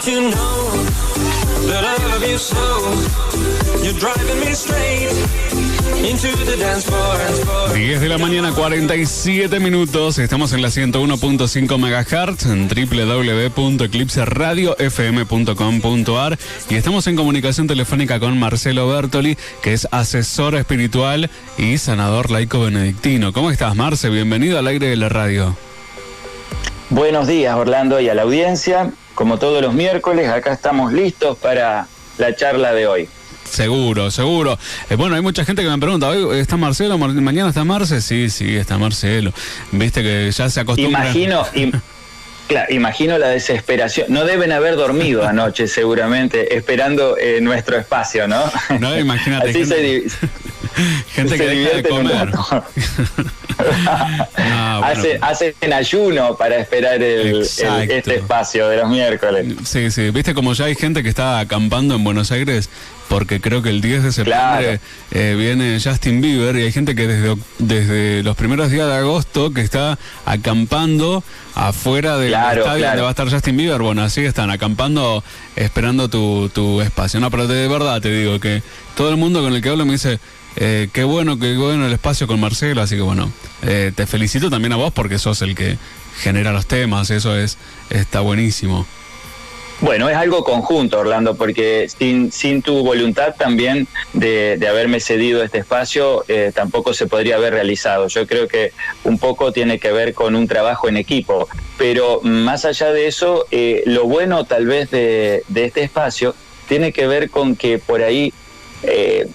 you to know that I love you so. You're driving me straight into the dance floor. 10 de la mañana, 47 minutos. Estamos en la 101.5 MHz en www.eclipseradiofm.com.ar y estamos en comunicación telefónica con Marcelo Bertoli, que es asesor espiritual y sanador laico benedictino. ¿Cómo estás, Marce? Bienvenido al aire de la radio. Buenos días, Orlando, y a la audiencia. Como todos los miércoles, acá estamos listos para la charla de hoy. Seguro. Bueno, hay mucha gente que me pregunta, ¿hoy está Marcelo? ¿Mañana está Marce? Sí, está Marcelo. Viste que ya se acostumbra. Imagino la desesperación. No deben haber dormido anoche, seguramente, esperando nuestro espacio, ¿no? No, imagínate. Así gente que deja de comer. Hacen ayuno para esperar este espacio de los miércoles. Sí, viste como ya hay gente que está acampando en Buenos Aires, porque creo que el 10 de septiembre viene Justin Bieber, y hay gente que desde los primeros días de agosto que está acampando afuera del estadio donde va a estar Justin Bieber. Bueno, así están acampando esperando tu espacio. No, pero de verdad te digo que todo el mundo con el que hablo me dice qué bueno el espacio con Marcelo, así que bueno, te felicito también a vos porque sos el que genera los temas, eso está buenísimo. Bueno, es algo conjunto, Orlando, porque sin tu voluntad también de haberme cedido este espacio, tampoco se podría haber realizado. Yo creo que un poco tiene que ver con un trabajo en equipo, pero más allá de eso, lo bueno tal vez de este espacio tiene que ver con que por ahí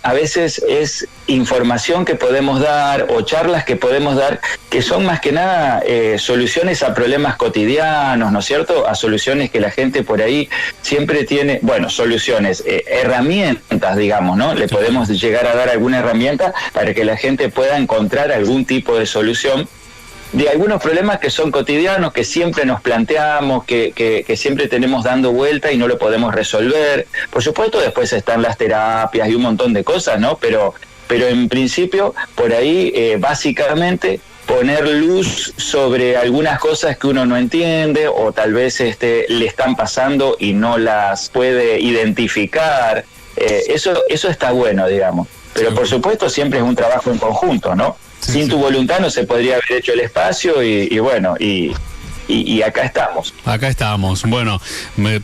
a veces es información que podemos dar o charlas que podemos dar que son más que nada soluciones a problemas cotidianos, ¿no es cierto? A soluciones que la gente por ahí siempre tiene, soluciones, herramientas, digamos, ¿no? Le podemos llegar a dar alguna herramienta para que la gente pueda encontrar algún tipo de solución de algunos problemas que son cotidianos, que siempre nos planteamos, que siempre tenemos dando vuelta y no lo podemos resolver. Por supuesto, después están las terapias y un montón de cosas, ¿no? Pero en principio, por ahí, básicamente, poner luz sobre algunas cosas que uno no entiende o tal vez le están pasando y no las puede identificar. Eso está bueno, digamos. Pero por supuesto, siempre es un trabajo en conjunto, ¿no? Sin tu voluntad no se podría haber hecho el espacio y acá estamos. Acá estamos. Bueno,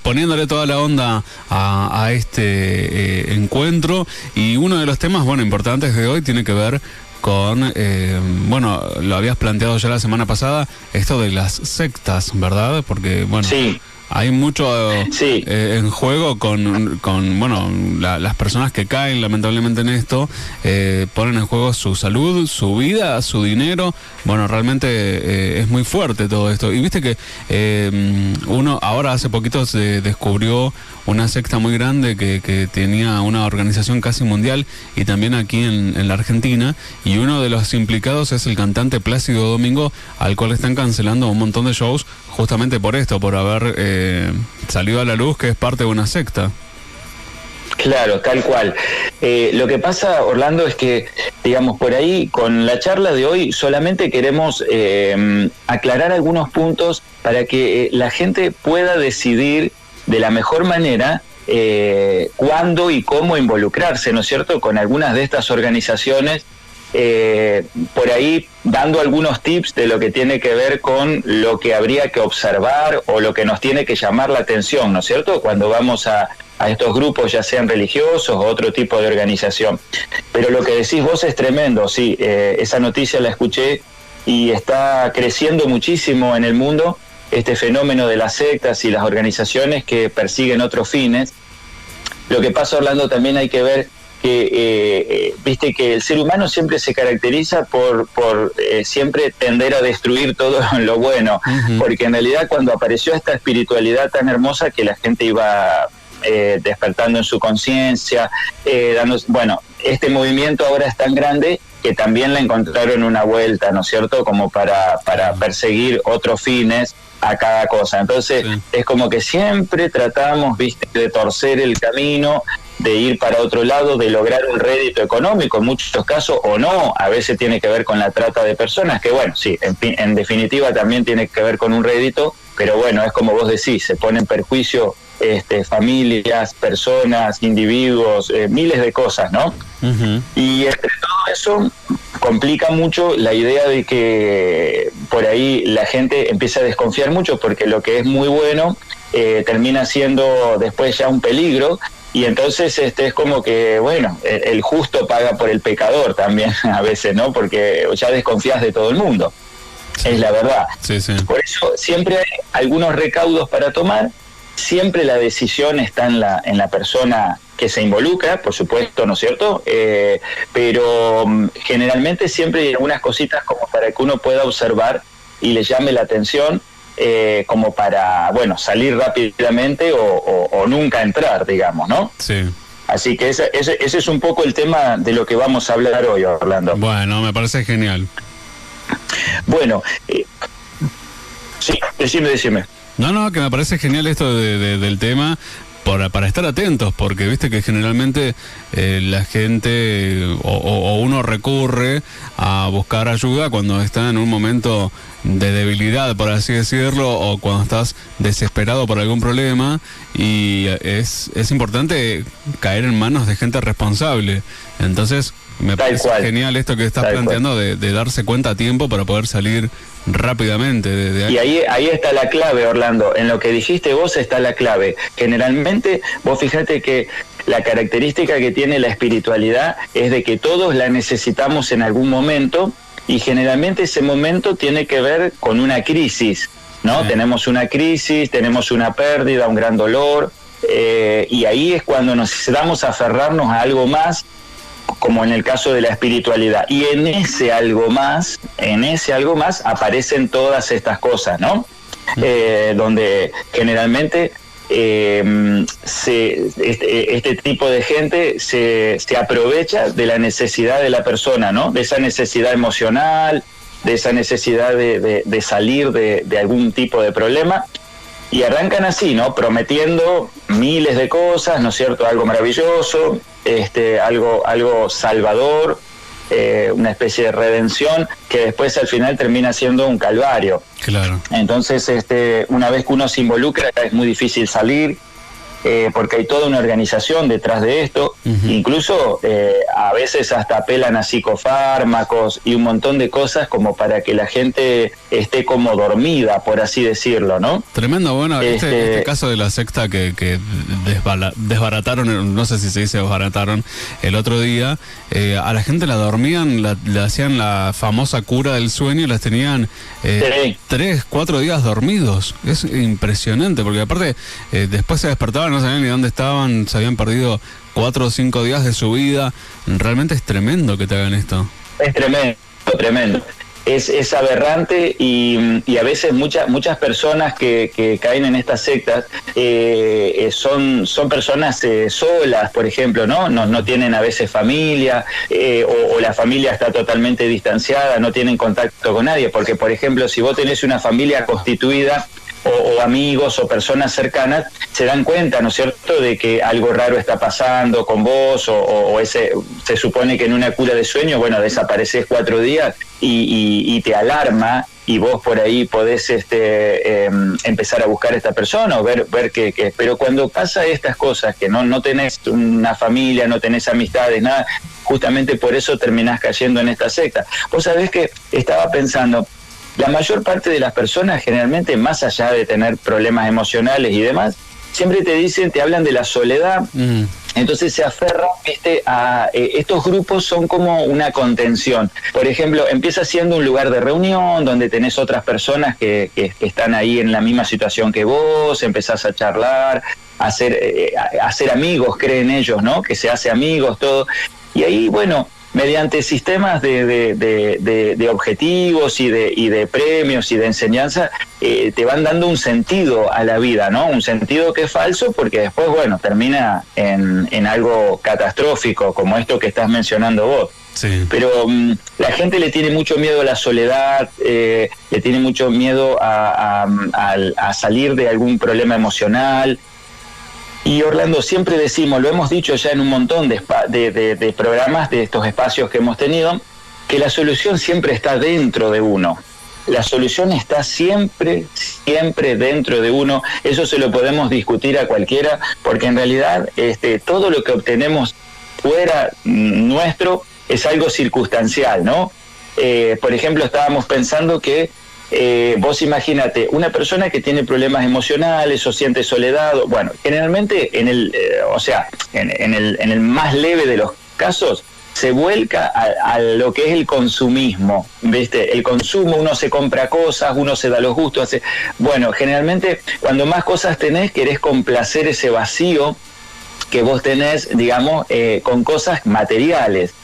poniéndole toda la onda a este encuentro, y uno de los temas, importantes de hoy tiene que ver con, lo habías planteado ya la semana pasada, esto de las sectas, ¿verdad? Porque, sí. Hay mucho en juego con las personas que caen lamentablemente en esto, ponen en juego su salud, su vida, su dinero. Bueno, realmente es muy fuerte todo esto. Y viste que uno ahora hace poquito se descubrió una secta muy grande que tenía una organización casi mundial y también aquí en la Argentina, y uno de los implicados es el cantante Plácido Domingo, al cual están cancelando un montón de shows justamente por esto, por haber salido a la luz que es parte de una secta. Claro, tal cual. Lo que pasa, Orlando, es que, digamos, por ahí, con la charla de hoy, solamente queremos aclarar algunos puntos para que la gente pueda decidir de la mejor manera cuándo y cómo involucrarse, ¿no es cierto?, con algunas de estas organizaciones, por ahí dando algunos tips de lo que tiene que ver con lo que habría que observar o lo que nos tiene que llamar la atención, ¿no es cierto?, cuando vamos a estos grupos, ya sean religiosos o otro tipo de organización. Pero lo que decís vos es tremendo, sí, esa noticia la escuché y está creciendo muchísimo en el mundo este fenómeno de las sectas y las organizaciones que persiguen otros fines. Lo que pasa, Orlando, también hay que ver que viste que el ser humano siempre se caracteriza por siempre tender a destruir todo lo bueno, porque en realidad cuando apareció esta espiritualidad tan hermosa que la gente iba despertando en su conciencia, este movimiento ahora es tan grande que también le encontraron una vuelta, ¿no es cierto?, como para perseguir otros fines a cada cosa. Entonces es como que siempre tratamos, viste, de torcer el camino, de ir para otro lado, de lograr un rédito económico, en muchos casos, o no, a veces tiene que ver con la trata de personas, que bueno, sí, en definitiva también tiene que ver con un rédito, pero bueno, es como vos decís, se pone en perjuicio familias, personas, individuos, miles de cosas, ¿no? Uh-huh. Y entre todo eso complica mucho la idea de que por ahí la gente empieza a desconfiar mucho, porque lo que es muy bueno termina siendo después ya un peligro. Y entonces es como que, bueno, el justo paga por el pecador también a veces, ¿no? Porque ya desconfías de todo el mundo. Sí. Es la verdad. Sí, sí. Por eso siempre hay algunos recaudos para tomar. Siempre la decisión está en la persona que se involucra, por supuesto, ¿no es cierto? Pero generalmente siempre hay algunas cositas como para que uno pueda observar y le llame la atención, como para, bueno, salir rápidamente o nunca entrar, digamos, ¿no? Sí. Así que ese es un poco el tema de lo que vamos a hablar hoy, Orlando. Bueno, me parece genial. Bueno, sí, decime. No, que me parece genial esto del tema para estar atentos, porque viste que generalmente la gente o uno recurre a buscar ayuda cuando está en un momento de debilidad, por así decirlo, o cuando estás desesperado por algún problema, y es importante caer en manos de gente responsable. Entonces me parece genial esto que estás planteando de darse cuenta a tiempo para poder salir rápidamente de ahí. Y ahí está la clave, Orlando. En lo que dijiste vos está la clave. Generalmente, vos fíjate que la característica que tiene la espiritualidad es de que todos la necesitamos en algún momento, y generalmente ese momento tiene que ver con una crisis, ¿no? Sí. Tenemos una crisis, tenemos una pérdida, un gran dolor, y ahí es cuando necesitamos aferrarnos a algo más, como en el caso de la espiritualidad. Y en ese algo más aparecen todas estas cosas, ¿no? Donde generalmente este tipo de gente se aprovecha de la necesidad de la persona, ¿no? De esa necesidad emocional, de esa necesidad de salir de algún tipo de problema. Y arrancan así, ¿no? Prometiendo miles de cosas, ¿no es cierto? Algo maravilloso, algo salvador, una especie de redención, que después al final termina siendo un calvario. Claro. Entonces, una vez que uno se involucra, es muy difícil salir, porque hay toda una organización detrás de esto. Uh-huh. Incluso a veces hasta apelan a psicofármacos y un montón de cosas como para que la gente esté como dormida, por así decirlo, ¿no? Tremendo. Bueno, este caso de la secta que desbarataron, no sé si se dice desbarataron, el otro día, a la gente la dormían, le hacían la famosa cura del sueño y las tenían 3-4 días dormidos. Es impresionante, porque aparte después se despertaban, no sabían ni dónde estaban, se habían perdido 4 o 5 días de su vida. Realmente es tremendo que te hagan esto. Es tremendo. Es aberrante, y a veces muchas personas que caen en estas sectas son personas solas, por ejemplo, no tienen a veces familia, o la familia está totalmente distanciada, no tienen contacto con nadie, porque por ejemplo si vos tenés una familia constituida, o amigos o personas cercanas, se dan cuenta, ¿no es cierto?, de que algo raro está pasando con vos, o se supone que en una cura de sueño, bueno, desapareces 4 días y te alarma, y vos por ahí podés empezar a buscar a esta persona o ver que pero cuando pasa estas cosas, que no tenés una familia, no tenés amistades, nada, justamente por eso terminás cayendo en esta secta. Vos sabés que estaba pensando, la mayor parte de las personas generalmente, más allá de tener problemas emocionales y demás, siempre te hablan de la soledad. Entonces se aferran, a estos grupos, son como una contención. Por ejemplo, empieza siendo un lugar de reunión donde tenés otras personas que están ahí en la misma situación que vos, empezás a charlar, a hacer amigos, creen ellos, ¿no? Que se hace amigos, todo. Y ahí, bueno, mediante sistemas de objetivos y de premios y de enseñanza, te van dando un sentido a la vida, ¿no? Un sentido que es falso, porque después, bueno, termina en algo catastrófico, como esto que estás mencionando vos. Sí. Pero la gente le tiene mucho miedo a la soledad, le tiene mucho miedo a salir de algún problema emocional. Y Orlando, siempre decimos, lo hemos dicho ya en un montón de programas, de estos espacios que hemos tenido, que la solución siempre está dentro de uno. la solución está siempre dentro de uno. Eso se lo podemos discutir a cualquiera, porque en realidad todo lo que obtenemos fuera nuestro es algo circunstancial, ¿no? Por ejemplo, estábamos pensando que vos imagínate, una persona que tiene problemas emocionales o siente soledad, bueno, generalmente en el más leve de los casos se vuelca a lo que es el consumismo, ¿viste? El consumo, uno se compra cosas, uno se da los gustos, bueno, generalmente cuando más cosas tenés, querés complacer ese vacío que vos tenés, digamos, con cosas materiales.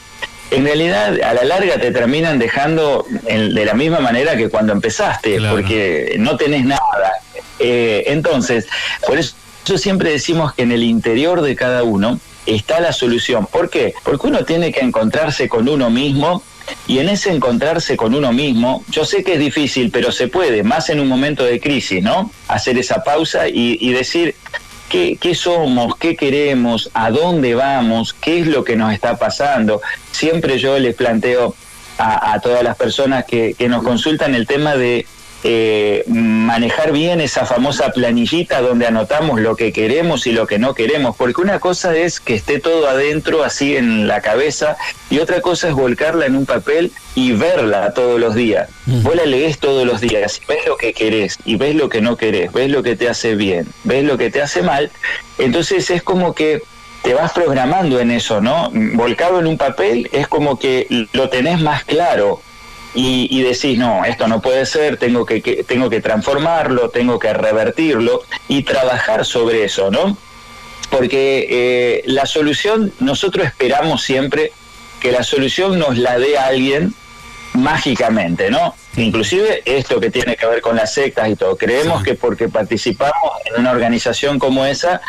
En realidad, a la larga te terminan dejando de la misma manera que cuando empezaste, claro, porque no tenés nada. Entonces, por eso siempre decimos que en el interior de cada uno está la solución. ¿Por qué? Porque uno tiene que encontrarse con uno mismo, y en ese encontrarse con uno mismo, yo sé que es difícil, pero se puede, más en un momento de crisis, ¿no? Hacer esa pausa y decir ¿qué somos? ¿Qué queremos? ¿A dónde vamos? ¿Qué es lo que nos está pasando? Siempre yo les planteo a todas las personas que nos consultan el tema de manejar bien esa famosa planillita donde anotamos lo que queremos y lo que no queremos, porque una cosa es que esté todo adentro así en la cabeza y otra cosa es volcarla en un papel y verla todos los días. Vos la leés todos los días, ves lo que querés y ves lo que no querés, ves lo que te hace bien, ves lo que te hace mal, entonces es como que te vas programando en eso, ¿no? Volcado en un papel es como que lo tenés más claro. Y decís, no, esto no puede ser, tengo que transformarlo, tengo que revertirlo y trabajar sobre eso, ¿no? Porque la solución, nosotros esperamos siempre que la solución nos la dé alguien mágicamente, ¿no? Inclusive esto que tiene que ver con las sectas y todo, creemos que porque participamos en una organización como esa,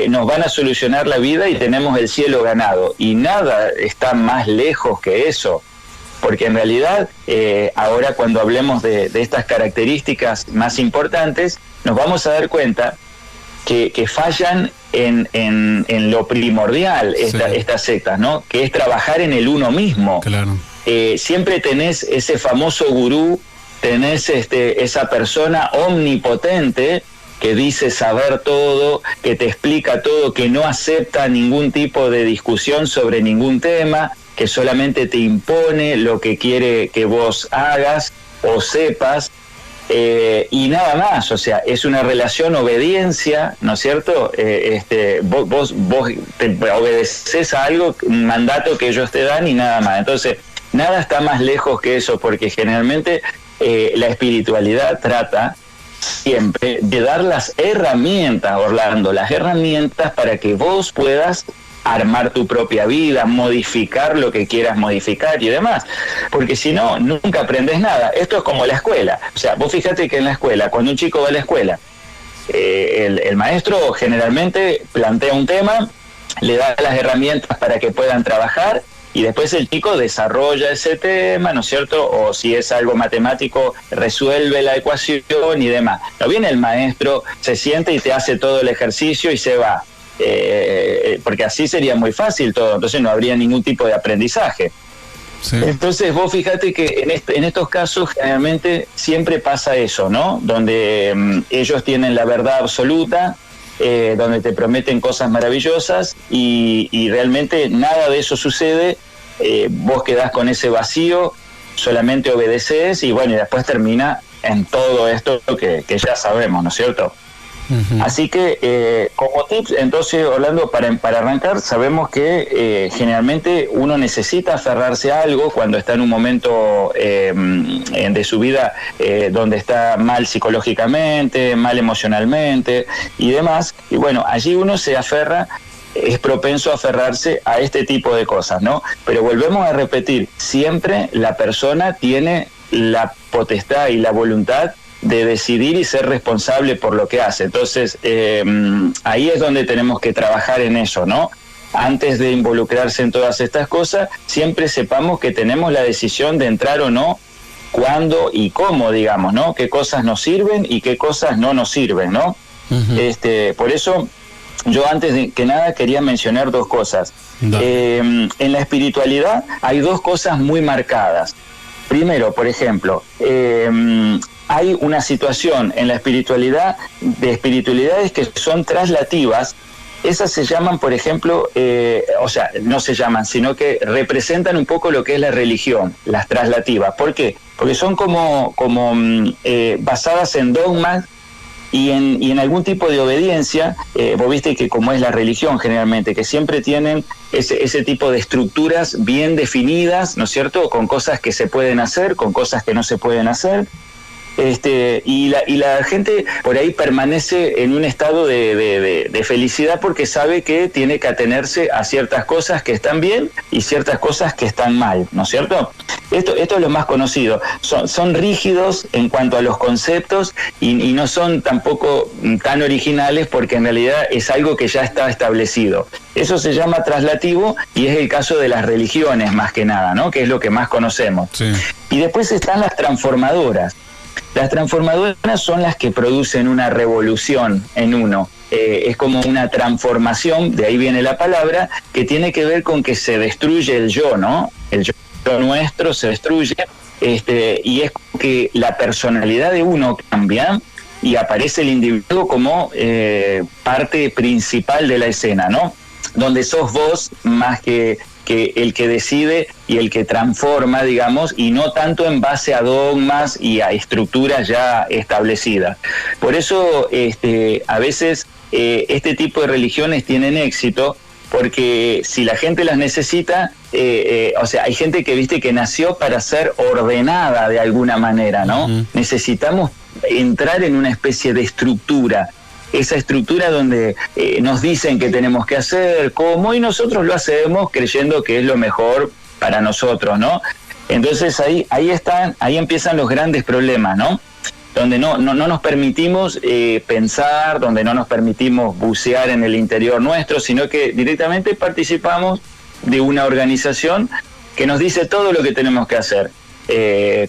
nos van a solucionar la vida y tenemos el cielo ganado, y nada está más lejos que eso. Porque en realidad, ahora cuando hablemos de estas características más importantes, nos vamos a dar cuenta que fallan en lo primordial estas sectas, ¿no? Que es trabajar en el uno mismo. Claro. Siempre tenés ese famoso gurú, tenés esa persona omnipotente que dice saber todo, que te explica todo, que no acepta ningún tipo de discusión sobre ningún tema, que solamente te impone lo que quiere que vos hagas o sepas, y nada más. O sea, es una relación obediencia, ¿no es cierto? Vos te obedeces a algo, un mandato que ellos te dan y nada más. Entonces, nada está más lejos que eso, porque generalmente la espiritualidad trata siempre de dar las herramientas, Orlando, las herramientas para que vos puedas armar tu propia vida, modificar lo que quieras modificar y demás, porque si no, nunca aprendes nada. Esto es como la escuela, o sea, vos fíjate que en la escuela, cuando un chico va a la escuela, el maestro generalmente plantea un tema, le da las herramientas para que puedan trabajar, y después el chico desarrolla ese tema, ¿no es cierto? O si es algo matemático, resuelve la ecuación y demás. No viene el maestro, se siente y te hace todo el ejercicio y se va. Porque así sería muy fácil todo, entonces no habría ningún tipo de aprendizaje. Sí. Entonces vos fíjate que en estos casos generalmente siempre pasa eso, ¿no? Donde ellos tienen la verdad absoluta, donde te prometen cosas maravillosas y realmente nada de eso sucede. Vos quedás con ese vacío, solamente obedeces y bueno, y después termina en todo esto que ya sabemos, ¿no es cierto? Uh-huh. Así que como tips, entonces, Orlando, para arrancar, sabemos que generalmente uno necesita aferrarse a algo cuando está en un momento de su vida donde está mal psicológicamente, mal emocionalmente y demás, y bueno, allí uno se aferra, es propenso a aferrarse a este tipo de cosas, ¿no? Pero volvemos a repetir, siempre la persona tiene la potestad y la voluntad de decidir y ser responsable por lo que hace. Entonces, ahí es donde tenemos que trabajar en eso, ¿no? Antes de involucrarse en todas estas cosas, siempre sepamos que tenemos la decisión de entrar o no, cuándo y cómo, digamos, ¿no? Qué cosas nos sirven y qué cosas no nos sirven, ¿no? Uh-huh. Por eso, yo antes de que nada quería mencionar dos cosas. En la espiritualidad hay dos cosas muy marcadas. Primero, por ejemplo, hay una situación en la espiritualidad, de espiritualidades que son traslativas. Esas se llaman, por ejemplo, no se llaman, sino que representan un poco lo que es la religión, las traslativas. ¿Por qué? Porque son como basadas en dogmas y en algún tipo de obediencia. Vos viste que como es la religión generalmente, que siempre tienen ese tipo de estructuras bien definidas, ¿no es cierto?, con cosas que se pueden hacer, con cosas que no se pueden hacer. Y la gente por ahí permanece en un estado de felicidad porque sabe que tiene que atenerse a ciertas cosas que están bien y ciertas cosas que están mal, ¿no es cierto? Esto es lo más conocido. Son rígidos en cuanto a los conceptos y no son tampoco tan originales porque en realidad es algo que ya está establecido. Eso se llama traslativo y es el caso de las religiones más que nada, ¿no?, que es lo que más conocemos. Sí. Y después están las transformadoras. Las transformadoras son las que producen una revolución en uno. Es como una transformación, de ahí viene la palabra, que tiene que ver con que se destruye el yo, ¿no? El yo nuestro se destruye, y es que la personalidad de uno cambia y aparece el individuo como parte principal de la escena, ¿no? Donde sos vos más que el que decide y el que transforma, digamos, y no tanto en base a dogmas y a estructuras ya establecidas. Por eso a veces este tipo de religiones tienen éxito, porque si la gente las necesita, hay gente que viste que nació para ser ordenada de alguna manera, ¿no? Uh-huh. Necesitamos entrar en una especie de estructura. Esa estructura donde nos dicen que tenemos que hacer, cómo, y nosotros lo hacemos creyendo que es lo mejor para nosotros, ¿no? Entonces ahí empiezan los grandes problemas, ¿no? Donde no nos permitimos pensar, donde no nos permitimos bucear en el interior nuestro, sino que directamente participamos de una organización que nos dice todo lo que tenemos que hacer.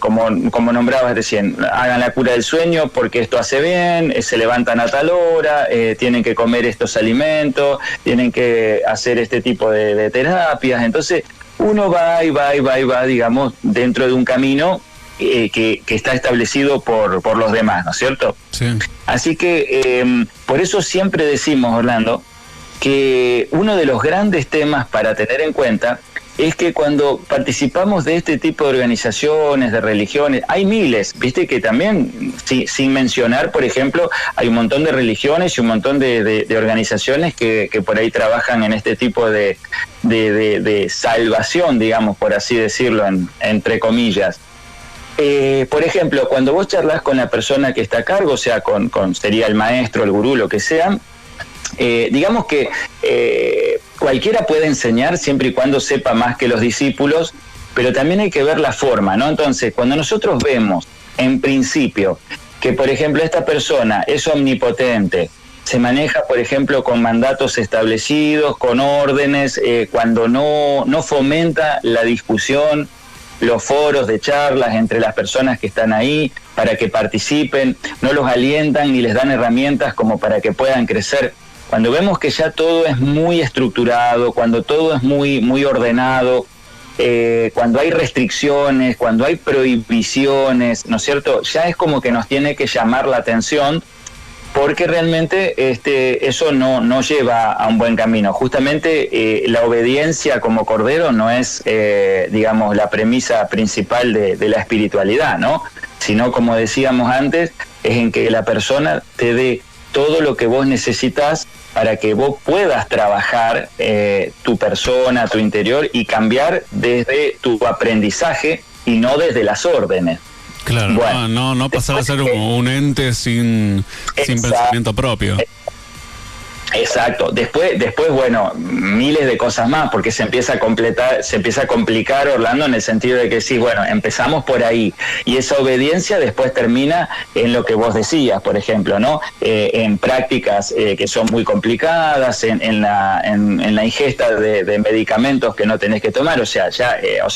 Como nombrabas recién, hagan la cura del sueño porque esto hace bien, se levantan a tal hora, tienen que comer estos alimentos, tienen que hacer este tipo de terapias. Entonces uno va, digamos, dentro de un camino que está establecido por los demás, ¿no es cierto? Sí. Así que por eso siempre decimos, Orlando, que uno de los grandes temas para tener en cuenta es que cuando participamos de este tipo de organizaciones, de religiones, hay miles, viste que también, sin mencionar, por ejemplo, hay un montón de religiones y un montón de organizaciones que por ahí trabajan en este tipo de salvación, digamos, por así decirlo, entre comillas. Por ejemplo, cuando vos charlas con la persona que está a cargo, o sea, sería el maestro, el gurú, lo que sea, digamos que cualquiera puede enseñar siempre y cuando sepa más que los discípulos, pero también hay que ver la forma, ¿no? Entonces, cuando nosotros vemos, en principio, que por ejemplo esta persona es omnipotente, se maneja, por ejemplo, con mandatos establecidos, con órdenes, cuando no fomenta la discusión, los foros de charlas entre las personas que están ahí para que participen, no los alientan ni les dan herramientas como para que puedan crecer. Cuando vemos que ya todo es muy estructurado, cuando todo es muy ordenado, cuando hay restricciones, cuando hay prohibiciones, ¿no es cierto? Ya es como que nos tiene que llamar la atención, porque realmente eso no lleva a un buen camino. Justamente la obediencia como cordero no es, digamos, la premisa principal de la espiritualidad, ¿no? Sino, como decíamos antes, es en que la persona te dé todo lo que vos necesitas para que vos puedas trabajar tu persona, tu interior y cambiar desde tu aprendizaje y no desde las órdenes. Claro, bueno, no pasar a ser un ente sin pensamiento propio. Exacto. Después, bueno, miles de cosas más, porque se empieza a complicar, Orlando, en el sentido de que sí, bueno, empezamos por ahí, y esa obediencia después termina en lo que vos decías, por ejemplo, ¿no? En prácticas que son muy complicadas, en la ingesta de medicamentos que no tenés que tomar. O sea,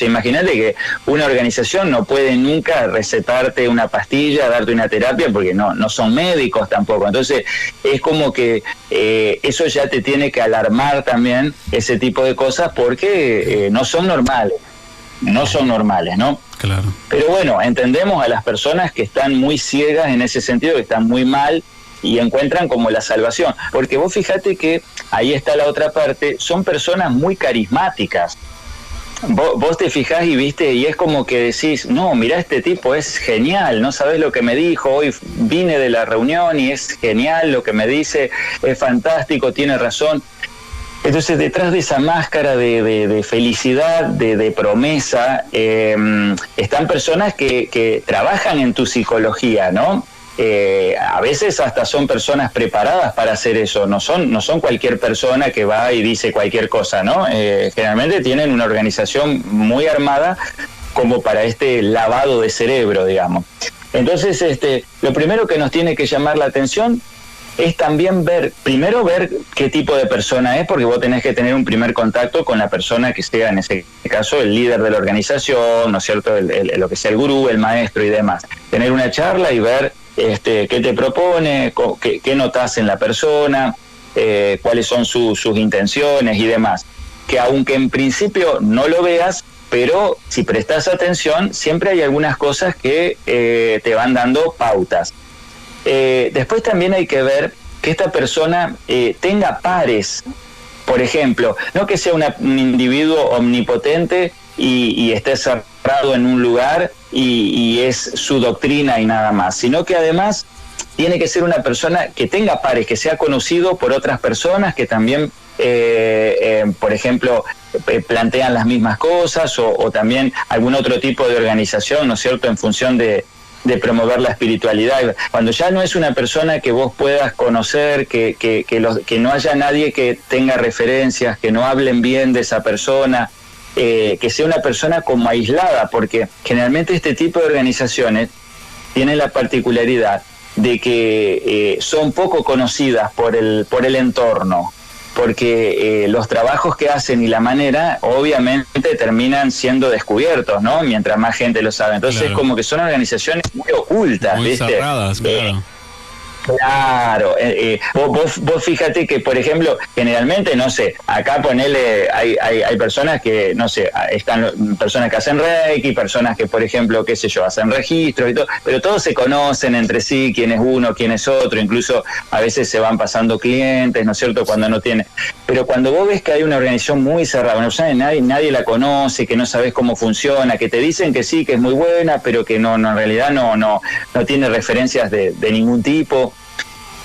imagínate que una organización no puede nunca recetarte una pastilla, darte una terapia, porque no son médicos tampoco. Entonces, es como que eso ya te tiene que alarmar también, ese tipo de cosas, porque no son normales, ¿no? Claro. Pero bueno, entendemos a las personas que están muy ciegas en ese sentido, que están muy mal y encuentran como la salvación. Porque vos fíjate que ahí está la otra parte, son personas muy carismáticas. Vos te fijás y viste, y es como que decís, no, mirá, este tipo es genial, no sabés lo que me dijo, hoy vine de la reunión y es genial lo que me dice, es fantástico, tiene razón. Entonces, detrás de esa máscara de felicidad, de promesa, están personas que trabajan en tu psicología, ¿no? A veces hasta son personas preparadas para hacer eso, no son cualquier persona que va y dice cualquier cosa, ¿no? Generalmente tienen una organización muy armada como para este lavado de cerebro, digamos. Entonces, lo primero que nos tiene que llamar la atención es también primero ver qué tipo de persona es, porque vos tenés que tener un primer contacto con la persona que sea, en ese caso, el líder de la organización, ¿no es cierto?, lo que sea el gurú, el maestro y demás. Tener una charla y ver qué te propone, qué notas en la persona, cuáles son sus intenciones y demás. Que aunque en principio no lo veas, pero si prestas atención, siempre hay algunas cosas que te van dando pautas. Después también hay que ver que esta persona tenga pares, por ejemplo, no que sea un individuo omnipotente y esté cerrado en un lugar y es su doctrina y nada más, sino que además tiene que ser una persona que tenga pares, que sea conocido por otras personas que también, por ejemplo, plantean las mismas cosas o también algún otro tipo de organización, ¿no es cierto?, en función de promover la espiritualidad. Cuando ya no es una persona que vos puedas conocer, que no haya nadie que tenga referencias, que no hablen bien de esa persona, que sea una persona como aislada, porque generalmente este tipo de organizaciones tienen la particularidad de que son poco conocidas por el entorno, porque los trabajos que hacen y la manera obviamente terminan siendo descubiertos, ¿no? Mientras más gente lo sabe. Entonces claro, como que son organizaciones muy ocultas, muy ¿viste? Cerradas, claro. Claro, vos fíjate que, por ejemplo, generalmente, no sé, acá hay personas que, no sé, están personas que hacen Reiki, personas que, por ejemplo, qué sé yo, hacen registros y todo, pero todos se conocen entre sí, quién es uno, quién es otro, incluso a veces se van pasando clientes, ¿no es cierto?, cuando no tiene. Pero cuando vos ves que hay una organización muy cerrada, una persona que nadie la conoce, que no sabes cómo funciona, que te dicen que sí, que es muy buena, pero que no en realidad no tiene referencias de ningún tipo.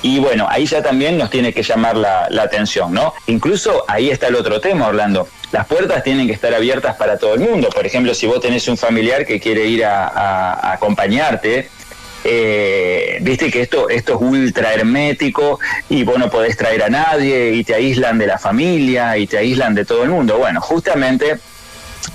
Y bueno, ahí ya también nos tiene que llamar la atención, ¿no? Incluso ahí está el otro tema, Orlando. Las puertas tienen que estar abiertas para todo el mundo. Por ejemplo, si vos tenés un familiar que quiere ir a acompañarte, viste que esto es ultra hermético y vos no podés traer a nadie y te aíslan de la familia y te aíslan de todo el mundo. Bueno, justamente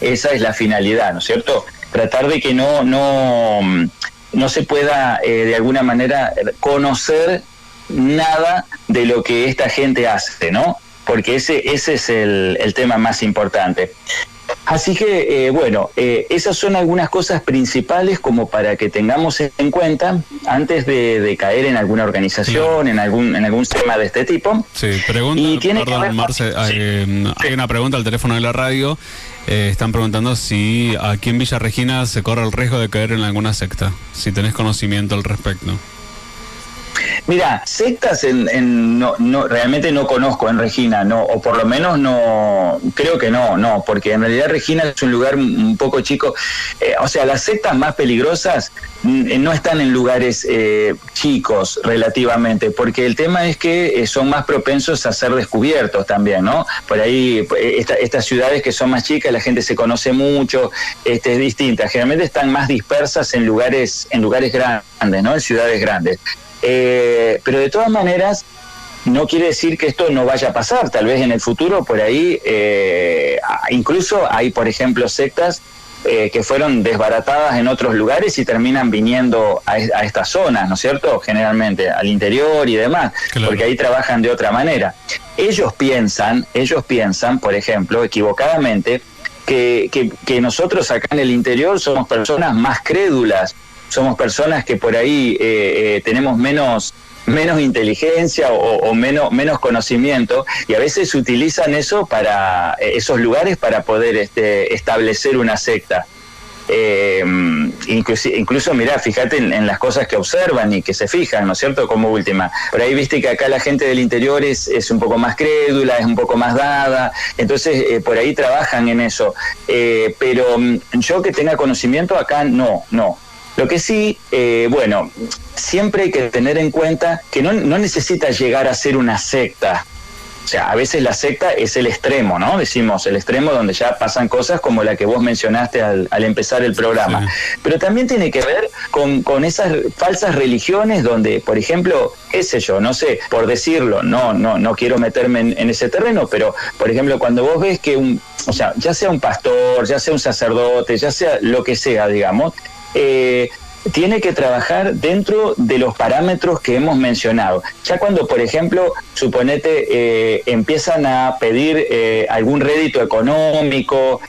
esa es la finalidad, ¿no es cierto? Tratar de que no se pueda de alguna manera conocer nada de lo que esta gente hace, ¿no? Porque ese es el tema más importante. Así que, bueno, esas son algunas cosas principales como para que tengamos en cuenta antes de caer en alguna organización, en algún tema de este tipo. Sí, perdón, Marce, hay una pregunta al teléfono de la radio. Están preguntando si aquí en Villa Regina se corre el riesgo de caer en alguna secta, si tenés conocimiento al respecto. Mira, sectas realmente no conozco en Regina, no, o por lo menos no, creo que no, porque en realidad Regina es un lugar un poco chico. O sea, las sectas más peligrosas no están en lugares chicos relativamente, porque el tema es que son más propensos a ser descubiertos también, ¿no? Por ahí, estas ciudades que son más chicas, la gente se conoce mucho, es distinta. Generalmente están más dispersas en lugares grandes, ¿no? En ciudades grandes. Pero de todas maneras no quiere decir que esto no vaya a pasar. Tal vez en el futuro por ahí incluso hay, por ejemplo, sectas que fueron desbaratadas en otros lugares y terminan viniendo a estas zonas, ¿no es cierto? Generalmente al interior y demás, claro, porque ahí trabajan de otra manera. Ellos piensan, por ejemplo, equivocadamente, que nosotros acá en el interior somos personas más crédulas, somos personas que por ahí tenemos menos inteligencia o menos conocimiento, y a veces utilizan eso esos lugares para poder establecer una secta. incluso mirá, fíjate en las cosas que observan y que se fijan, ¿no es cierto? Como última. Por ahí viste que acá la gente del interior es un poco más crédula, es un poco más dada, entonces por ahí trabajan en eso. Pero yo que tenga conocimiento acá no. Lo que sí, bueno, siempre hay que tener en cuenta que no necesita llegar a ser una secta. O sea, a veces la secta es el extremo, ¿no? Decimos el extremo donde ya pasan cosas como la que vos mencionaste al empezar el programa. Sí. Pero también tiene que ver con esas falsas religiones donde, por ejemplo, qué sé yo, no sé, por decirlo, no quiero meterme en ese terreno, pero, por ejemplo, cuando vos ves que o sea, ya sea un pastor, ya sea un sacerdote, ya sea lo que sea, digamos, tiene que trabajar dentro de los parámetros que hemos mencionado. Ya cuando, por ejemplo, suponete, empiezan a pedir algún rédito económico,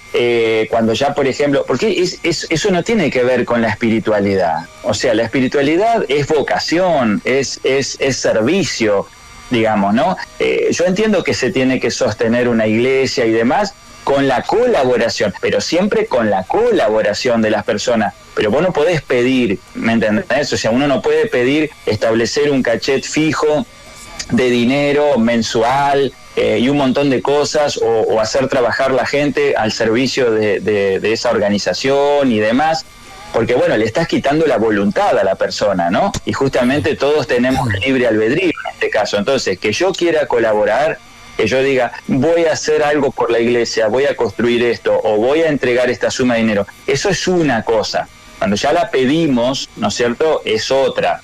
cuando ya, por ejemplo, porque eso no tiene que ver con la espiritualidad. O sea, la espiritualidad es vocación, es servicio, digamos, ¿no? Yo entiendo que se tiene que sostener una iglesia y demás con la colaboración, pero siempre con la colaboración de las personas. Pero vos no podés pedir, ¿me entendés? O sea, uno no puede pedir establecer un cachet fijo de dinero mensual y un montón de cosas, o hacer trabajar la gente al servicio de esa organización y demás, porque bueno, le estás quitando la voluntad a la persona, ¿no? Y justamente todos tenemos libre albedrío en este caso. Entonces, que yo quiera colaborar, que yo diga, voy a hacer algo por la iglesia, voy a construir esto, o voy a entregar esta suma de dinero, eso es una cosa. Cuando ya la pedimos, ¿no es cierto?, es otra.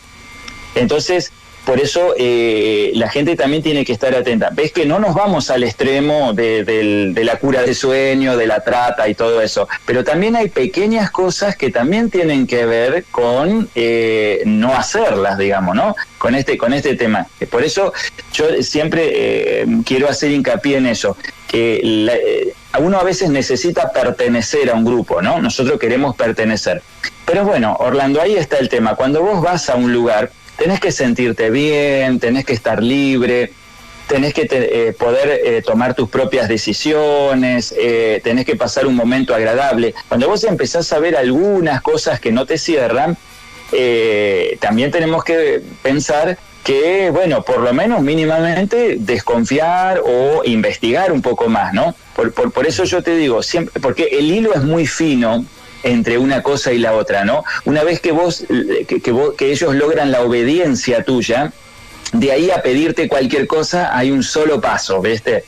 Entonces, por eso la gente también tiene que estar atenta. Ves que no nos vamos al extremo de la cura de sueño, de la trata y todo eso, pero también hay pequeñas cosas que también tienen que ver con no hacerlas, digamos, ¿no? Con este tema. Por eso yo siempre quiero hacer hincapié en eso, que uno a veces necesita pertenecer a un grupo, ¿no? Nosotros queremos pertenecer. Pero bueno, Orlando, ahí está el tema. Cuando vos vas a un lugar, tenés que sentirte bien, tenés que estar libre, tenés que poder tomar tus propias decisiones, tenés que pasar un momento agradable. Cuando vos empezás a ver algunas cosas que no te cierran, también tenemos que pensar que, bueno, por lo menos mínimamente desconfiar o investigar un poco más, ¿no? Por eso yo te digo, siempre, porque el hilo es muy fino entre una cosa y la otra, ¿no? Una vez que que ellos logran la obediencia tuya, de ahí a pedirte cualquier cosa hay un solo paso, ¿viste?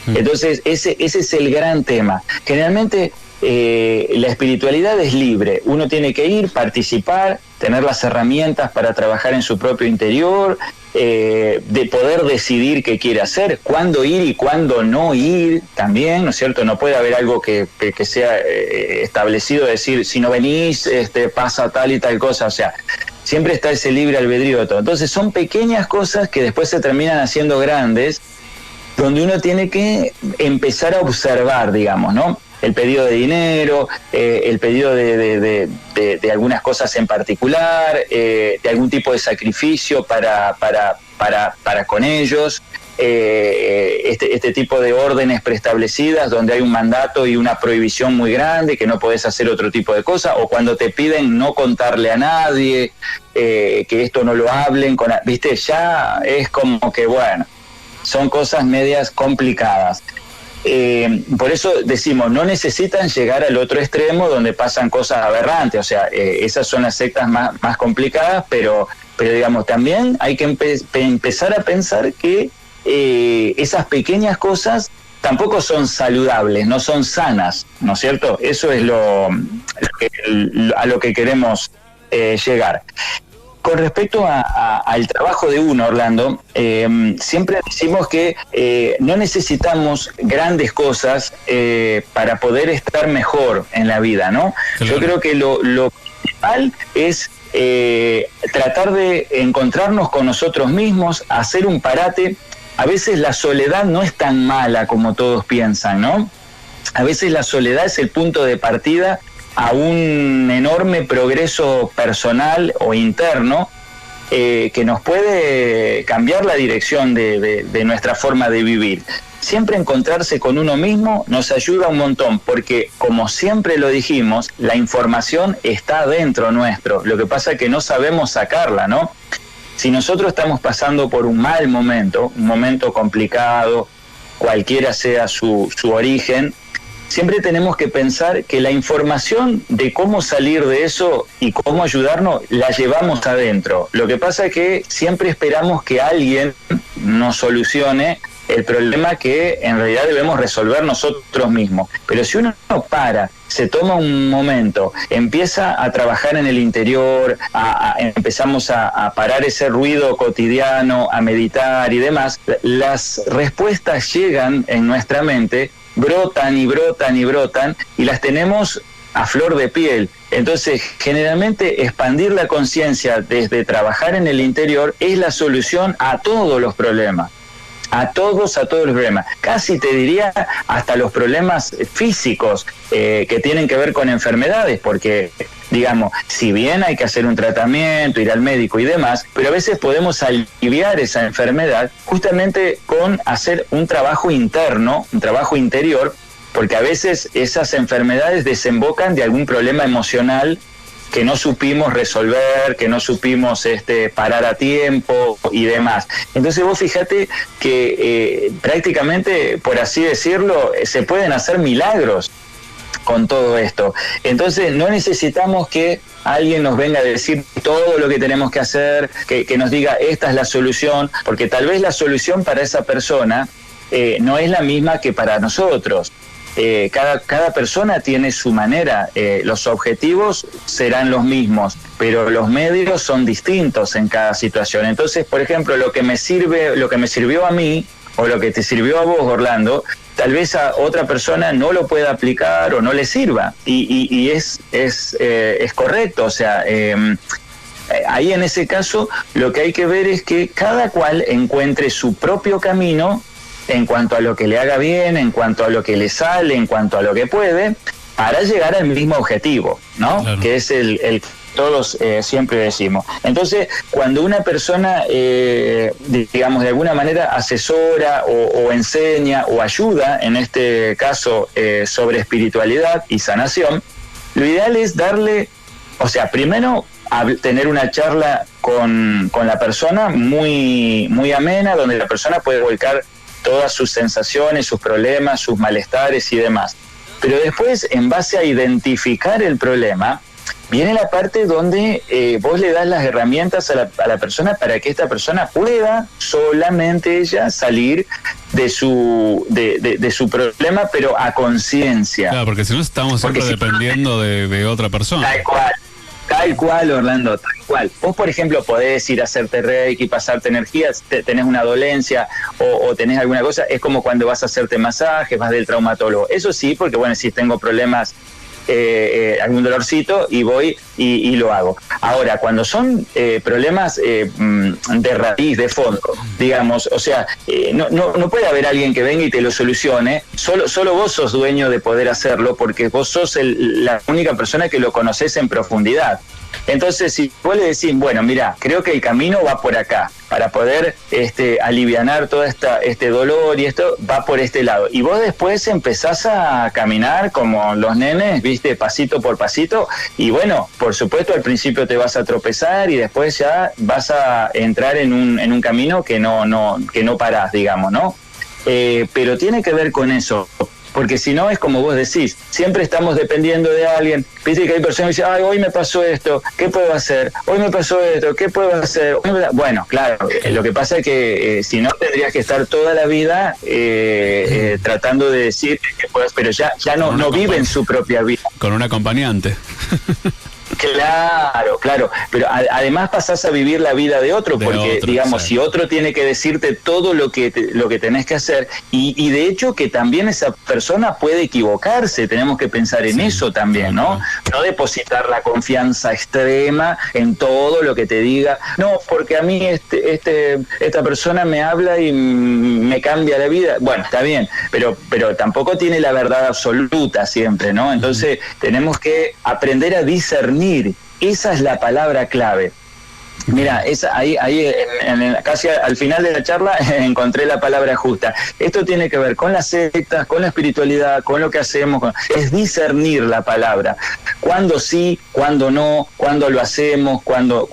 Entonces ese es el gran tema. Generalmente la espiritualidad es libre, uno tiene que ir, participar, tener las herramientas para trabajar en su propio interior, de poder decidir qué quiere hacer, cuándo ir y cuándo no ir también, ¿no es cierto? No puede haber algo que sea establecido, decir, si no venís, pasa tal y tal cosa, o sea, siempre está ese libre albedrío de todo. Entonces son pequeñas cosas que después se terminan haciendo grandes, donde uno tiene que empezar a observar, digamos, ¿no? El pedido de dinero, el pedido de algunas cosas en particular, de algún tipo de sacrificio para con ellos, este tipo de órdenes preestablecidas donde hay un mandato y una prohibición muy grande, que no podés hacer otro tipo de cosas, o cuando te piden no contarle a nadie, que esto no lo hablen, ¿viste? Ya es como que, bueno, son cosas medias complicadas. Por eso decimos, no necesitan llegar al otro extremo donde pasan cosas aberrantes, o sea, esas son las sectas más complicadas, pero digamos, también hay que empezar a pensar que esas pequeñas cosas tampoco son saludables, no son sanas, ¿no es cierto? Eso es a lo que queremos llegar. Con respecto al trabajo de uno, Orlando, siempre decimos que no necesitamos grandes cosas para poder estar mejor en la vida, ¿no? Claro. Yo creo que lo principal es tratar de encontrarnos con nosotros mismos, hacer un parate. A veces la soledad no es tan mala como todos piensan, ¿no? A veces la soledad es el punto de partida a un enorme progreso personal o interno que nos puede cambiar la dirección de nuestra forma de vivir. siempre encontrarse con uno mismo nos ayuda un montón, porque como siempre lo dijimos, la información está dentro nuestro, lo que pasa es que no sabemos sacarla, ¿no? Si nosotros estamos pasando por un mal momento, un momento complicado, cualquiera sea su origen, siempre tenemos que pensar que la información de cómo salir de eso y cómo ayudarnos la llevamos adentro. Lo que pasa es que siempre esperamos que alguien nos solucione el problema que en realidad debemos resolver nosotros mismos. Pero si uno para, se toma un momento, empieza a trabajar en el interior, empezamos a parar ese ruido cotidiano, a meditar y demás, las respuestas llegan en nuestra mente, brotan y brotan y brotan, y las tenemos a flor de piel. Entonces, generalmente expandir la conciencia desde trabajar en el interior es la solución a todos los problemas. A todos los problemas. Casi te diría hasta los problemas físicos que tienen que ver con enfermedades, porque, digamos, si bien hay que hacer un tratamiento, ir al médico y demás, pero a veces podemos aliviar esa enfermedad justamente con hacer un trabajo interno, un trabajo interior, porque a veces esas enfermedades desembocan de algún problema emocional que no supimos resolver, que no supimos parar a tiempo y demás. Entonces vos fíjate que prácticamente, por así decirlo, se pueden hacer milagros con todo esto. Entonces no necesitamos que alguien nos venga a decir todo lo que tenemos que hacer, que nos diga esta es la solución, porque tal vez la solución para esa persona no es la misma que para nosotros. Cada persona tiene su manera, los objetivos serán los mismos, pero los medios son distintos en cada situación. Entonces, por ejemplo, lo que me sirvió a mí, o lo que te sirvió a vos, Orlando, tal vez a otra persona no lo pueda aplicar o no le sirva, y es correcto. O sea, ahí en ese caso lo que hay que ver es que cada cual encuentre su propio camino en cuanto a lo que le haga bien, en cuanto a lo que le sale, en cuanto a lo que puede, para llegar al mismo objetivo, ¿no? Claro. Que es el que todos siempre decimos. Entonces, cuando una persona, digamos, de alguna manera asesora o enseña o ayuda, en este caso sobre espiritualidad y sanación, lo ideal es darle, o sea, primero tener una charla con la persona muy, muy amena, donde la persona puede volcar todas sus sensaciones, sus problemas, sus malestares y demás. Pero después, en base a identificar el problema, viene la parte donde vos le das las herramientas a la persona para que esta persona pueda solamente ella salir de su problema, pero a conciencia. Claro, porque si no estamos siempre dependiendo de otra persona. Tal cual, Orlando, tal cual. Vos, por ejemplo, podés ir a hacerte reiki, pasarte energías, tenés una dolencia o tenés alguna cosa, es como cuando vas a hacerte masajes, vas del traumatólogo. Eso sí, porque bueno, si tengo problemas, algún dolorcito, y voy y lo hago. Ahora, cuando son problemas de raíz, de fondo, digamos, o sea, no puede haber alguien que venga y te lo solucione, solo vos sos dueño de poder hacerlo, porque vos sos la única persona que lo conocés en profundidad. Entonces, si vos le decís, bueno, mira, creo que el camino va por acá, para poder alivianar todo este dolor, y esto va por este lado, y vos después empezás a caminar como los nenes, viste, pasito por pasito, y bueno, por supuesto al principio te vas a tropezar y después ya vas a entrar en un camino que no parás, digamos, ¿no? Pero tiene que ver con eso. Porque si no, es como vos decís, siempre estamos dependiendo de alguien. Viste que hay personas que dicen, ay, hoy me pasó esto, ¿qué puedo hacer? Hoy me pasó esto, ¿qué puedo hacer? Bueno, claro, lo que pasa es que si no, tendrías que estar toda la vida tratando de decir que puedas, pero ya no vive en su propia vida. Con un acompañante. Claro, pero además pasás a vivir la vida de otro, porque digamos, si otro tiene que decirte todo lo que tenés que hacer, y de hecho que también esa persona puede equivocarse, tenemos que pensar en eso también, ¿no? No depositar la confianza extrema en todo lo que te diga, no, porque a mí esta persona me habla y me cambia la vida. Bueno, está bien, pero tampoco tiene la verdad absoluta siempre, ¿no? Entonces tenemos que aprender a discernir. Esa es la palabra clave. Mira, casi al final de la charla encontré la palabra justa. Esto tiene que ver con las sectas, con la espiritualidad, con lo que hacemos, es discernir la palabra. Cuándo sí, cuándo no, cuándo lo hacemos, cuándo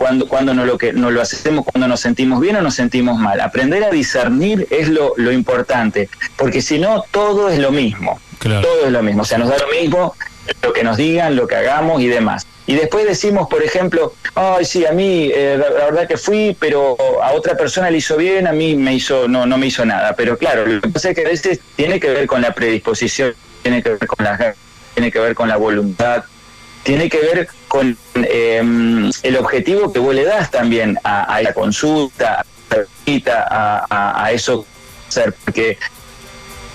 no lo hacemos, cuándo nos sentimos bien o nos sentimos mal. Aprender a discernir es lo importante, porque si no, todo es lo mismo. Claro. Todo es lo mismo, o sea, nos da lo mismo lo que nos digan, lo que hagamos y demás. Y después decimos, por ejemplo, ay, sí, a mí la verdad que fui, pero a otra persona le hizo bien, a mí no me hizo nada. Pero claro, lo que pasa es que a veces tiene que ver con la predisposición, tiene que ver con las ganas, tiene que ver con la voluntad, tiene que ver con el objetivo que vos le das también a la consulta, a eso hacer, porque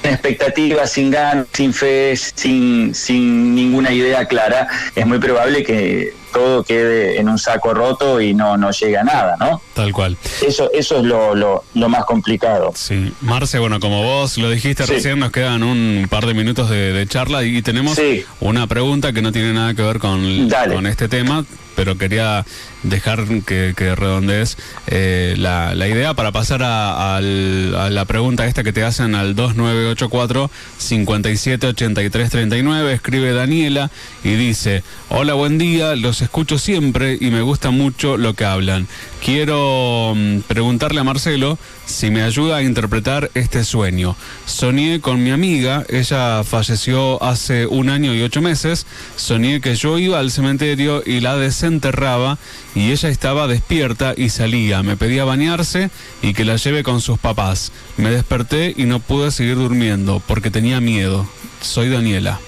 sin expectativas, sin ganas, sin fe, sin ninguna idea clara, es muy probable que todo quede en un saco roto y no llegue a nada, ¿no? Tal cual. Eso es lo más complicado. Sí. Marce, bueno, como vos lo dijiste recién, nos quedan un par de minutos de charla y tenemos una pregunta que no tiene nada que ver con este tema, pero quería dejar que redondees la idea para pasar a la pregunta esta que te hacen al 2984 578339. Escribe Daniela y dice: hola, buen día, los escucho siempre y me gusta mucho lo que hablan. Quiero preguntarle a Marcelo si me ayuda a interpretar este sueño. Soñé con mi amiga, ella falleció hace 1 año y 8 meses. Soñé que yo iba al cementerio y la desenterraba y ella estaba despierta y salía. Me pedía bañarse y que la lleve con sus papás. Me desperté y no pude seguir durmiendo porque tenía miedo. Soy Daniela.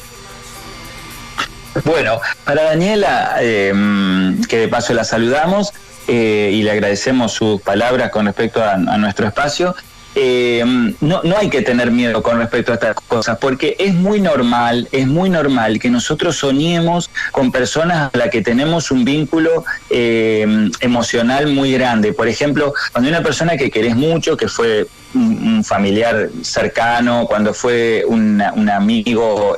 Bueno, para Daniela, que de paso la saludamos y le agradecemos sus palabras con respecto a nuestro espacio, no hay que tener miedo con respecto a estas cosas, porque es muy normal que nosotros soñemos con personas a las que tenemos un vínculo emocional muy grande. Por ejemplo, cuando hay una persona que querés mucho, que fue un familiar cercano, cuando fue un amigo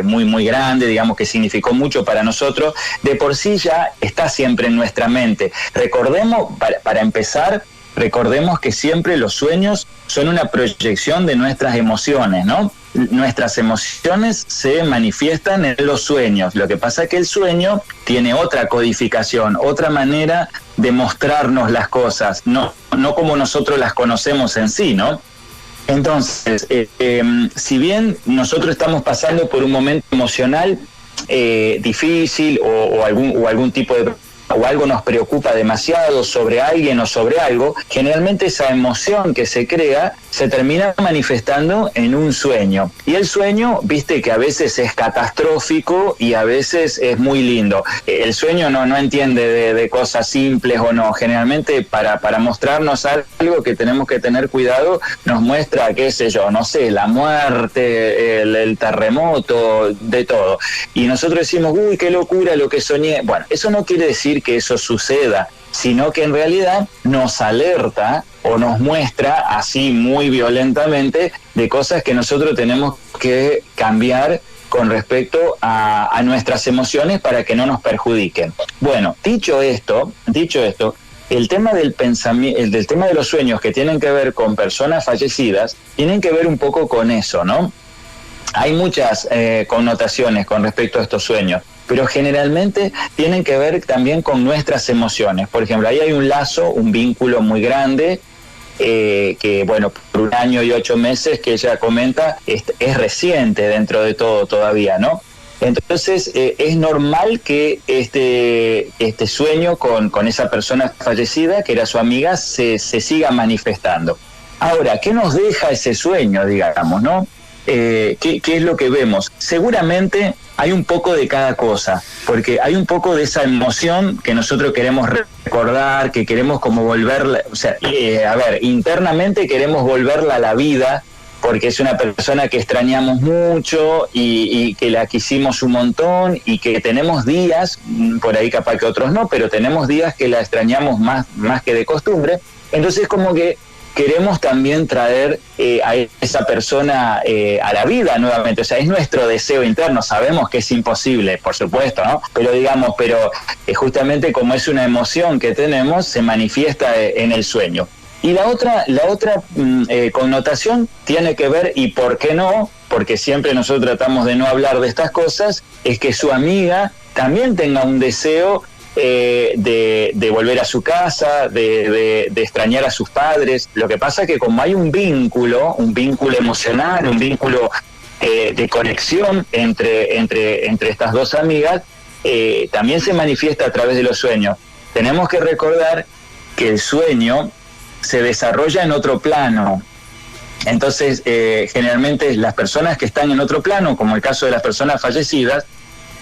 muy muy grande, digamos, que significó mucho para nosotros, de por sí ya está siempre en nuestra mente. Recordemos, para empezar, recordemos que siempre los sueños son una proyección de nuestras emociones, ¿no? Nuestras emociones se manifiestan en los sueños. Lo que pasa es que el sueño tiene otra codificación, otra manera de mostrarnos las cosas, no como nosotros las conocemos en sí, ¿no? Entonces, si bien nosotros estamos pasando por un momento emocional difícil o algún tipo de o algo nos preocupa demasiado sobre alguien o sobre algo, generalmente esa emoción que se crea se termina manifestando en un sueño. Y el sueño, viste que a veces es catastrófico y a veces es muy lindo. El sueño no entiende de cosas simples o no. Generalmente para mostrarnos algo que tenemos que tener cuidado, nos muestra, qué sé yo, no sé, la muerte, el terremoto, de todo. Y nosotros decimos, uy, qué locura lo que soñé. Bueno, eso no quiere decir que eso suceda, sino que en realidad nos alerta o nos muestra así muy violentamente de cosas que nosotros tenemos que cambiar con respecto a nuestras emociones para que no nos perjudiquen. Bueno, dicho esto, el tema del tema de los sueños que tienen que ver con personas fallecidas, tienen que ver un poco con eso, ¿no? Hay muchas connotaciones con respecto a estos sueños, pero generalmente tienen que ver también con nuestras emociones. Por ejemplo, ahí hay un lazo, un vínculo muy grande, que bueno, por 1 año y 8 meses que ella comenta, es reciente dentro de todo todavía, ¿no? Entonces es normal que este sueño con esa persona fallecida, que era su amiga, se siga manifestando. Ahora, ¿qué nos deja ese sueño, digamos, no? ¿Qué es lo que vemos? Seguramente hay un poco de cada cosa, porque hay un poco de esa emoción que nosotros queremos recordar, que queremos como volverla, o sea, internamente queremos volverla a la vida, porque es una persona que extrañamos mucho y que la quisimos un montón y que tenemos días, por ahí capaz que otros no, pero tenemos días que la extrañamos más que de costumbre. Entonces como que queremos también traer a esa persona a la vida nuevamente. O sea, es nuestro deseo interno, sabemos que es imposible, por supuesto, ¿no? Pero digamos, justamente como es una emoción que tenemos, se manifiesta en el sueño. Y la otra connotación tiene que ver, y por qué no, porque siempre nosotros tratamos de no hablar de estas cosas, es que su amiga también tenga un deseo de volver a su casa, de extrañar a sus padres. Lo que pasa es que como hay un vínculo emocional, un vínculo de conexión entre estas dos amigas, también se manifiesta a través de los sueños. Tenemos que recordar que el sueño se desarrolla en otro plano. Entonces, generalmente las personas que están en otro plano, como el caso de las personas fallecidas,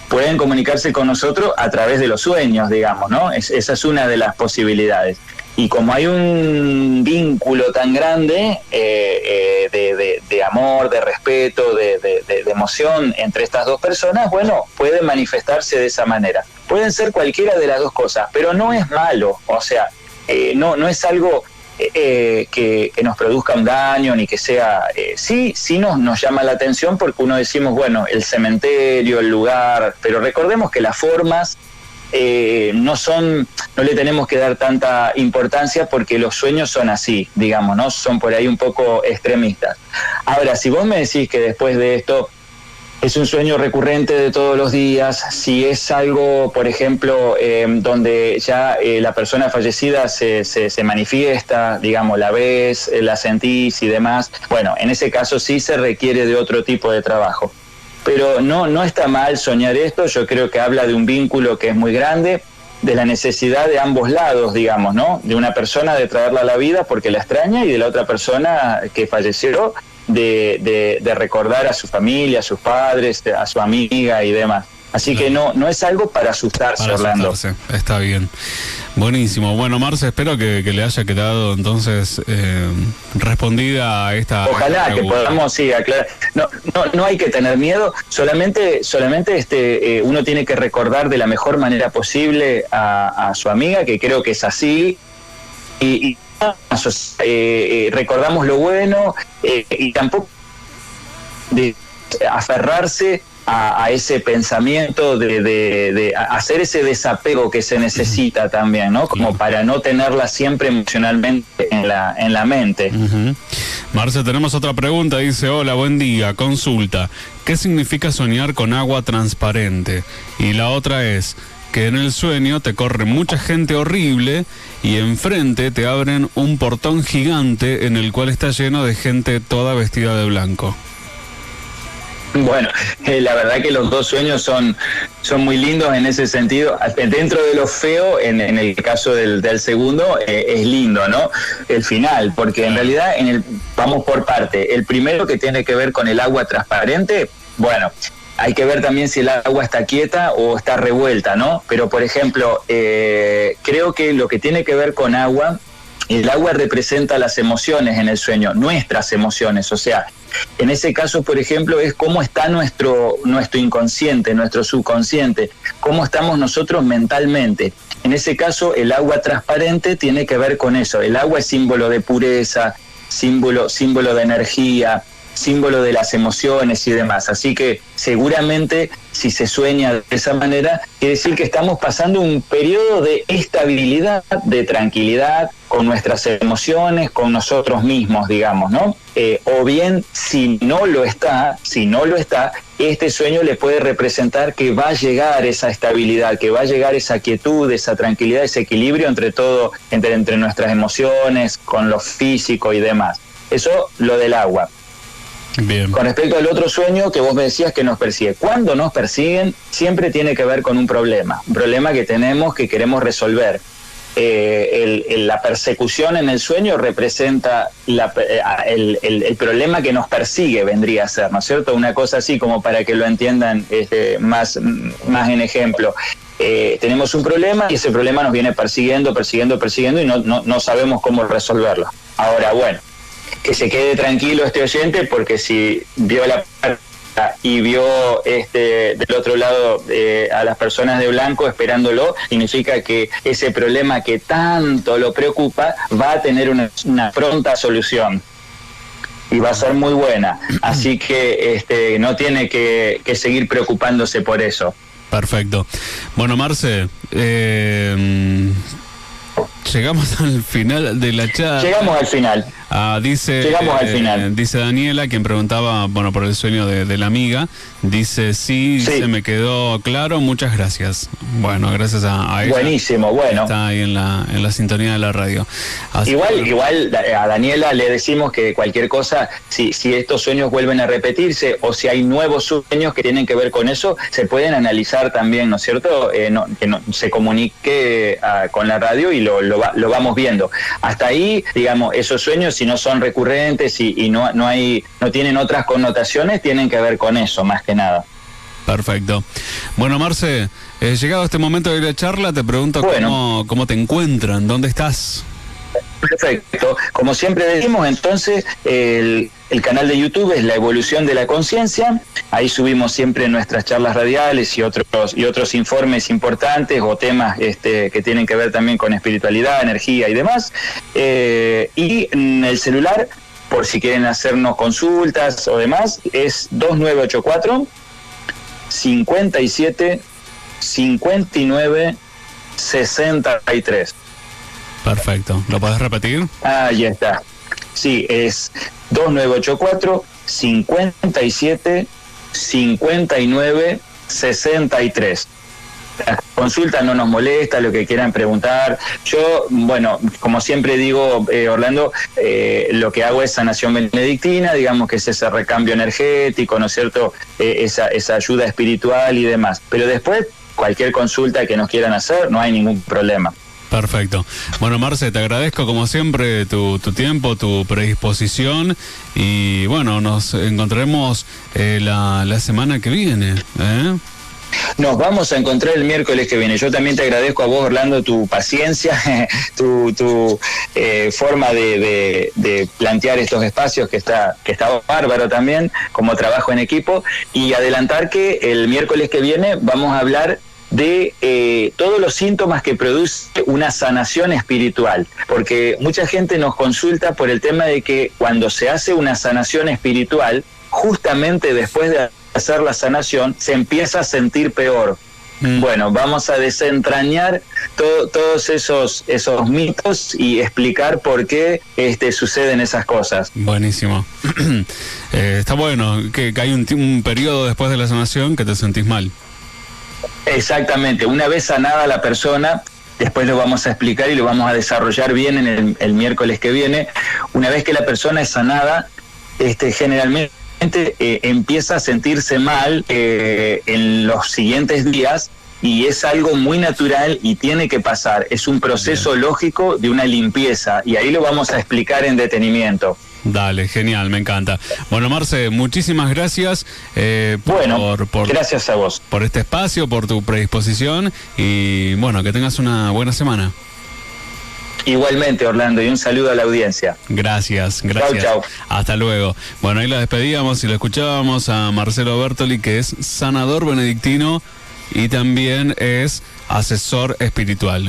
pueden comunicarse con nosotros a través de los sueños, digamos, ¿no? Esa es una de las posibilidades. Y como hay un vínculo tan grande de amor, de respeto, de emoción entre estas dos personas, bueno, pueden manifestarse de esa manera. Pueden ser cualquiera de las dos cosas, pero no es malo, o sea, no es algo que nos produzca un daño, ni que sea... sí nos llama la atención porque uno decimos, bueno, el cementerio, el lugar, pero recordemos que las formas no le tenemos que dar tanta importancia porque los sueños son así, digamos, ¿no? Son por ahí un poco extremistas. Ahora, si vos me decís que después de esto es un sueño recurrente de todos los días, si es algo, por ejemplo, donde ya la persona fallecida se manifiesta, digamos, la ves, la sentís y demás, bueno, en ese caso sí se requiere de otro tipo de trabajo. Pero no está mal soñar esto, yo creo que habla de un vínculo que es muy grande, de la necesidad de ambos lados, digamos, ¿no? De una persona de traerla a la vida porque la extraña y de la otra persona que falleció de recordar a su familia, a sus padres, a su amiga y demás. Así que no es algo para asustarse, Orlando. Está bien. Buenísimo. Bueno, Marce, espero que le haya quedado entonces respondida a esta... Ojalá que podamos, sí, aclarar. No hay que tener miedo, solamente uno tiene que recordar de la mejor manera posible a su amiga, que creo que es así, y recordamos lo bueno, y tampoco de aferrarse a ese pensamiento de hacer ese desapego que se necesita también, ¿no? Como para no tenerla siempre emocionalmente en la mente. Marce, tenemos otra pregunta, dice: hola, buen día, consulta, ¿qué significa soñar con agua transparente? Y la otra es que en el sueño te corre mucha gente horrible y enfrente te abren un portón gigante en el cual está lleno de gente toda vestida de blanco. Bueno, la verdad que los dos sueños son muy lindos en ese sentido. Dentro de lo feo, en el caso del segundo, es lindo, ¿no? El final, porque en realidad vamos por parte. El primero, que tiene que ver con el agua transparente, bueno, hay que ver también si el agua está quieta o está revuelta, ¿no? Pero, por ejemplo, creo que lo que tiene que ver con agua, el agua representa las emociones en el sueño, nuestras emociones, o sea, en ese caso, por ejemplo, es cómo está nuestro inconsciente, nuestro subconsciente, cómo estamos nosotros mentalmente. En ese caso, el agua transparente tiene que ver con eso. El agua es símbolo de pureza, símbolo de energía, símbolo de las emociones y demás. Así que seguramente si se sueña de esa manera, quiere decir que estamos pasando un periodo de estabilidad, de tranquilidad con nuestras emociones, con nosotros mismos, digamos, ¿no? O bien, si no lo está, este sueño le puede representar que va a llegar esa estabilidad, que va a llegar esa quietud, esa tranquilidad, ese equilibrio entre nuestras emociones, con lo físico y demás. Eso, lo del agua. Bien. Con respecto al otro sueño que vos me decías que nos persigue, cuando nos persiguen siempre tiene que ver con un problema que tenemos, que queremos resolver. La persecución en el sueño representa el problema que nos persigue, vendría a ser, ¿no es cierto? Una cosa así, como para que lo entiendan más en ejemplo. Tenemos un problema y ese problema nos viene persiguiendo y no sabemos cómo resolverlo. Ahora, bueno, que se quede tranquilo este oyente, porque si vio la y vio del otro lado a las personas de blanco esperándolo, significa que ese problema que tanto lo preocupa va a tener una pronta solución. Y va a ser muy buena. Así que no tiene que seguir preocupándose por eso. Perfecto. Bueno, Marce, llegamos al final de la charla. Llegamos al final. Llegamos al final. Dice Daniela, quien preguntaba, bueno, por el sueño de la amiga. Dice, sí, se me quedó claro, muchas gracias. Bueno, gracias a ella. Buenísimo, bueno. Está ahí en la sintonía de la radio. Igual a Daniela le decimos que cualquier cosa, si estos sueños vuelven a repetirse o si hay nuevos sueños que tienen que ver con eso, se pueden analizar también, ¿no es cierto? Que se comunique con la radio y lo vamos viendo. Hasta ahí, digamos, esos sueños, si no son recurrentes y no tienen otras connotaciones, tienen que ver con eso, más que nada. Perfecto. Bueno, Marce, llegado este momento de la charla, te pregunto cómo te encuentran, ¿dónde estás? Perfecto. Como siempre decimos, entonces, el canal de YouTube es La Evolución de la Conciencia. Ahí subimos siempre nuestras charlas radiales y otros informes importantes o temas que tienen que ver también con espiritualidad, energía y demás. Y en el celular, por si quieren hacernos consultas o demás, es 2984 57 59 63. Perfecto. ¿Lo podés repetir? Ahí está. Sí, es 2984 57 59 63. La consulta no nos molesta, lo que quieran preguntar. Yo, bueno, como siempre digo, Orlando, lo que hago es sanación benedictina, digamos que es ese recambio energético, ¿no es cierto? Esa ayuda espiritual y demás. Pero después, cualquier consulta que nos quieran hacer, no hay ningún problema. Perfecto. Bueno, Marce, te agradezco como siempre tu tiempo, tu predisposición y bueno, nos encontraremos la semana que viene. Nos vamos a encontrar el miércoles que viene. Yo también te agradezco a vos, Orlando, tu paciencia, tu forma de plantear estos espacios que está bárbaro también, como trabajo en equipo, y adelantar que el miércoles que viene vamos a hablar de todos los síntomas que produce una sanación espiritual, porque mucha gente nos consulta por el tema de que cuando se hace una sanación espiritual, justamente después de hacer la sanación, se empieza a sentir peor. Bueno, vamos a desentrañar todos esos mitos y explicar por qué suceden esas cosas. Buenísimo. Está bueno que hay un periodo después de la sanación que te sentís mal. Exactamente. Una vez sanada la persona, después lo vamos a explicar y lo vamos a desarrollar bien en el miércoles que viene. Una vez que la persona es sanada, generalmente empieza a sentirse mal en los siguientes días, y es algo muy natural y tiene que pasar. Es un proceso lógico de una limpieza, y ahí lo vamos a explicar en detenimiento. Dale, genial, me encanta. Bueno, Marce, muchísimas gracias gracias a vos por este espacio, por tu predisposición y bueno, que tengas una buena semana. Igualmente, Orlando, y un saludo a la audiencia. Gracias. Chau. Hasta luego. Bueno, ahí la despedíamos y la escuchábamos a Marcelo Bertoli, que es sanador benedictino y también es asesor espiritual.